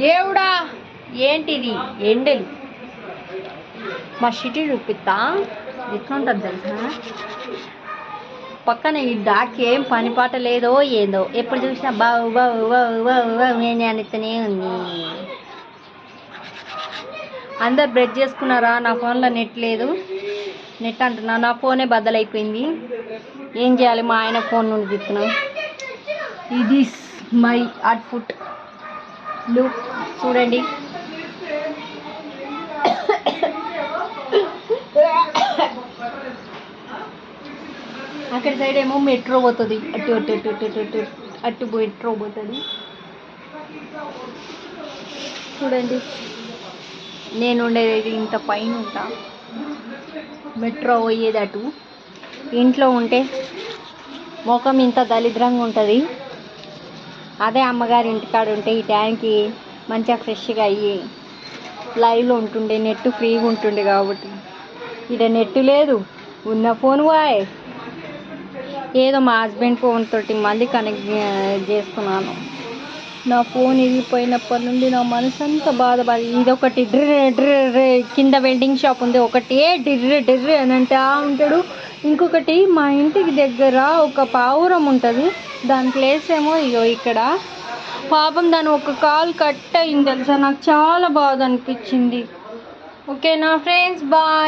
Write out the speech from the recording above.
దేవుడా ఏంటిది ఎండలు మా సిటీ చూపిస్తా ఎట్లుంటుంది తెలుసా. పక్కన ఈ డాక్కి ఏం పని పాట లేదో ఏందో ఎప్పుడు చూసినా బావు బావు బావు బావు బావు నేను అనితనే ఉంది. అందరు బ్రష్ చేసుకున్నారా? నా ఫోన్లో నెట్ లేదు. నెట్ అంటున్నా, నా ఫోనే బద్దలైపోయింది. ఏం చేయాలి? మా ఆయన ఫోన్ నుండి తిప్పుతున్నా. ఇది మై అవుట్ఫుట్ లుక్ చూడండి. అక్కడ సైడ్ ఏమో మెట్రో పోతుంది, అటు అటు అటు అటు అటు అటు మెట్రో పోతుంది చూడండి. నేను ఉండేది ఇంత పైన ఉంటా, మెట్రో పోయేది అటు. ఇంట్లో ఉంటే ముఖం ఇంత దరిద్రంగా ఉంటుంది. అదే అమ్మగారి ఇంటికాడ ఉంటే ఈ ట్యాంక్కి మంచిగా ఫ్రెష్గా అయ్యి లైవ్లో ఉంటుండే, నెట్ ఫ్రీగా ఉంటుండే. కాబట్టి ఇక్కడ నెట్ లేదు, ఉన్న ఫోన్ వాయ్ ఏదో మా హస్బెండ్ ఫోన్ తోటి మళ్ళీ కనెక్ట్ చేసుకున్నాను. నా ఫోన్ ఇరిగిపోయినప్పటి నుండి నా మనసు అంతా బాధపడి, ఇదొకటి డ్రి కింద వెల్డింగ్ షాప్ ఉంది, ఒకటే డిర్రి డిర్రి అని అంటా ఉంటాడు. ఇంకొకటి మా ఇంటికి దగ్గర ఒక పావురం ఉంటుంది, దాని ప్లేస్ ఏమో ఇగో ఇక్కడ. పాపం దాని ఒక కాలు కట్ అయింది తెలుసా. నాకు చాలా బాధ అనిపించింది. ఓకేనా ఫ్రెండ్స్, బాయ్.